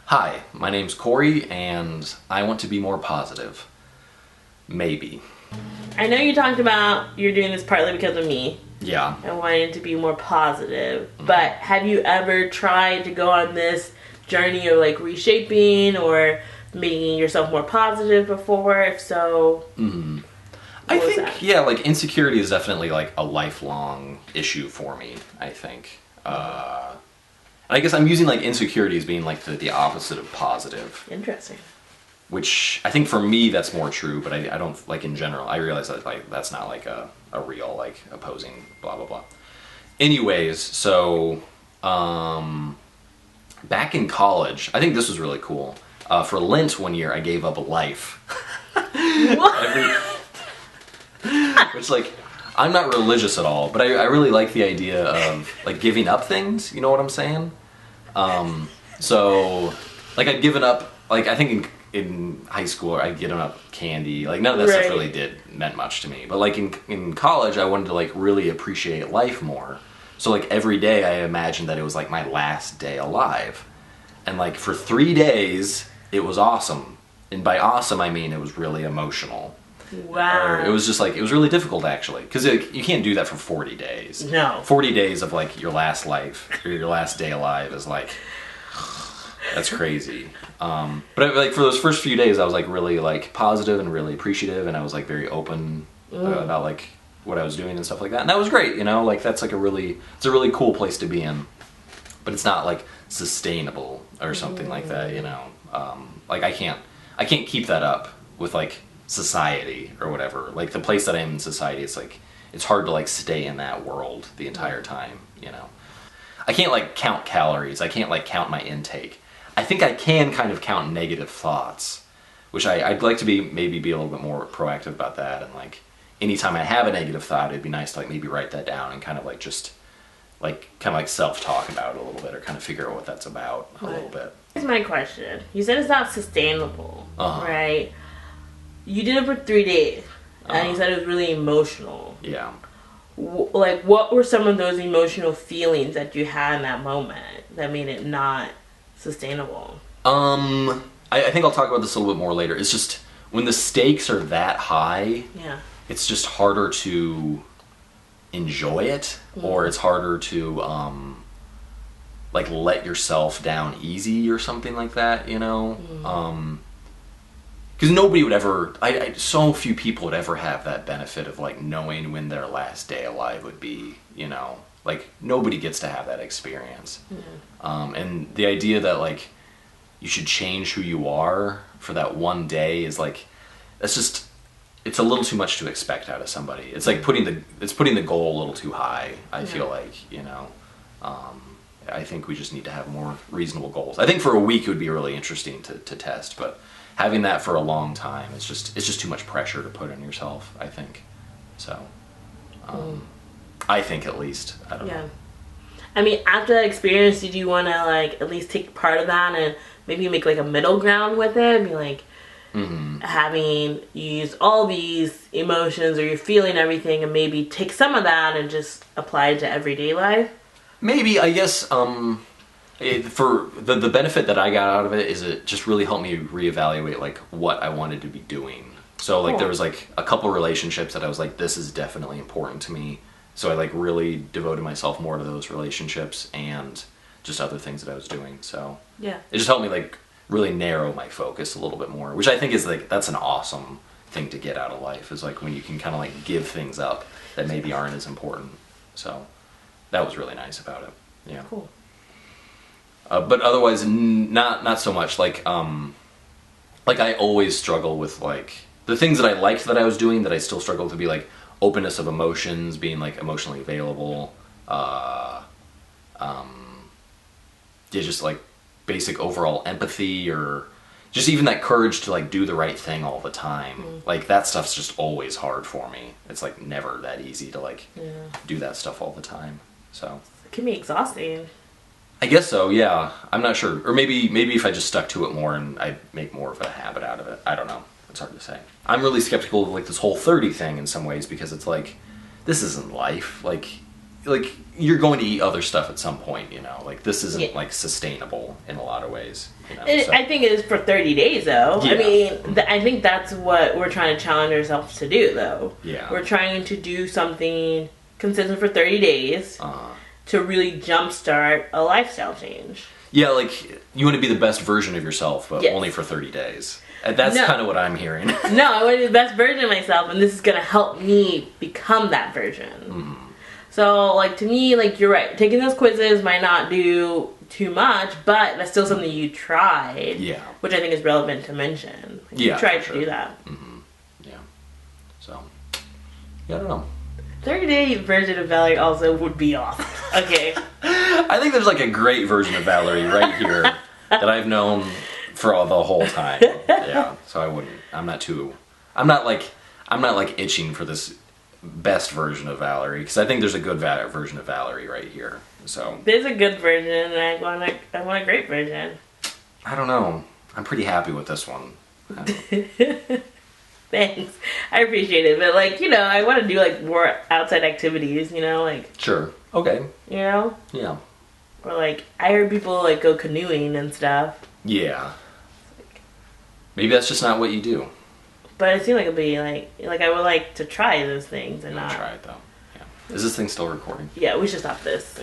Hi, my name's Corey, and I want to be more positive. Maybe. I know you talked about you're doing this partly because of me Yeah. and wanting to be more positive, but have you ever tried to go on this journey of like reshaping or making yourself more positive before? If so, I what was think, that? yeah, like insecurity is definitely like a lifelong issue for me, I think. I guess I'm using like insecurity as being like the opposite of positive, Interesting. which I think for me that's more true, but I don't, like in general, I realize that like that's not like a real like opposing blah blah blah. Anyways, so back in college, I think this was really cool. For Lent one year, I gave up life. What? Which, like, I'm not religious at all, but I really like the idea of, like, giving up things, you know what I'm saying? So, like, I'd given up, like, I think in high school, I'd given up candy. Like, none of that stuff Right. really meant much to me. But, like, in college, I wanted to, like, really appreciate life more. So, like, every day I imagined that it was, like, my last day alive. And, like, for 3 days, it was awesome. And by awesome, I mean it was really emotional. Wow. Or it was just like, it was really difficult actually. Because you can't do that for 40 days. No. 40 days of like your last life, or your last day alive is like, that's crazy. But like for those first few days, I was like really like positive and really appreciative. And I was like very open about like what I was doing and stuff like that. And that was great, you know, like that's like it's a really cool place to be in. But it's not like sustainable or something like that, you know. Like I can't keep that up with like society or whatever. Like the place that I am in society, it's like it's hard to like stay in that world the entire time, you know. I can't like count calories. I can't like count my intake. I think I can kind of count negative thoughts, which I'd like to maybe be a little bit more proactive about that. And like anytime I have a negative thought, it'd be nice to like maybe write that down and kind of like just like kind of like self-talk about it a little bit, or kind of figure out what that's about a little bit. Here's my question. You said it's not sustainable, Uh-huh. right? You did it for 3 days, and you said it was really emotional. Yeah. Like, what were some of those emotional feelings that you had in that moment that made it not sustainable? I think I'll talk about this a little bit more later. It's just when the stakes are that high, Yeah. it's just harder to enjoy it, or it's harder to like let yourself down easy or something like that, you know. Because nobody would ever, so few people would ever have that benefit of like knowing when their last day alive would be, you know. Like nobody gets to have that experience. And the idea that like you should change who you are for that one day is like, that's just, it's a little too much to expect out of somebody. It's like putting the goal a little too high. I feel like, you know. I think we just need to have more reasonable goals. I think for a week it would be really interesting to test, but having that for a long time, it's just too much pressure to put on yourself, I think. So, I think at least. I don't know. I mean, after that experience, did you want to like at least take part of that and maybe make like a middle ground with it? And be like, having used all these emotions, or you're feeling everything, and maybe take some of that and just apply it to everyday life? Maybe, I guess, for the benefit that I got out of it is it just really helped me reevaluate like what I wanted to be doing. So like there was like a couple relationships that I was like, this is definitely important to me. So I like really devoted myself more to those relationships and just other things that I was doing. So Yeah. it just helped me like really narrow my focus a little bit more, which I think is like, that's an awesome thing to get out of life, is like when you can kind of like give things up that maybe aren't as important. So that was really nice about it. Yeah. Cool. But otherwise, not so much. Like I always struggle with like the things that I liked that I was doing that I still struggle to be like openness of emotions, being like emotionally available, just like basic overall empathy, or just even that courage to like do the right thing all the time. Like that stuff's just always hard for me. It's like never that easy to like do that stuff all the time. So It can be exhausting. I guess so, yeah. I'm not sure. Or maybe if I just stuck to it more and I'd make more of a habit out of it. I don't know. It's hard to say. I'm really skeptical of like this whole 30 thing in some ways, because it's like, this isn't life. Like, like you're going to eat other stuff at some point, you know. Like this isn't Yeah. like sustainable in a lot of ways, you know. And so. I think it is for 30 days, though. Yeah. I mean, I think that's what we're trying to challenge ourselves to do, though. Yeah. We're trying to do something consistent for 30 days to really jumpstart a lifestyle change. Yeah, like you want to be the best version of yourself, but Yes. only for 30 days. And that's No. kind of what I'm hearing. No, I want to be the best version of myself, and this is going to help me become that version. Mm-hmm. So, like, to me, like, you're right. Taking those quizzes might not do too much, but that's still something you tried. Yeah. Which I think is relevant to mention. Like, Yeah, you tried for to do sure. that. Yeah. So, yeah, I don't know. 30-day version of Valerie also would be awesome. Okay. I think there's like a great version of Valerie right here that I've known for the whole time. Yeah. So I'm not like itching for this best version of Valerie because I think there's a good version of Valerie right here. So There's a good version, and I want a great version. I don't know. I'm pretty happy with this one. Thanks. I appreciate it. But, like, you know, I want to do, like, more outside activities, you know? Like, Sure. Okay. you know? Yeah. Or, like, I heard people, like, go canoeing and stuff. Yeah. Maybe that's just not what you do. But it seemed like it'd be, like I would like to try those things and I'll not. try it though. Yeah. Is this thing still recording? Yeah, we should stop this.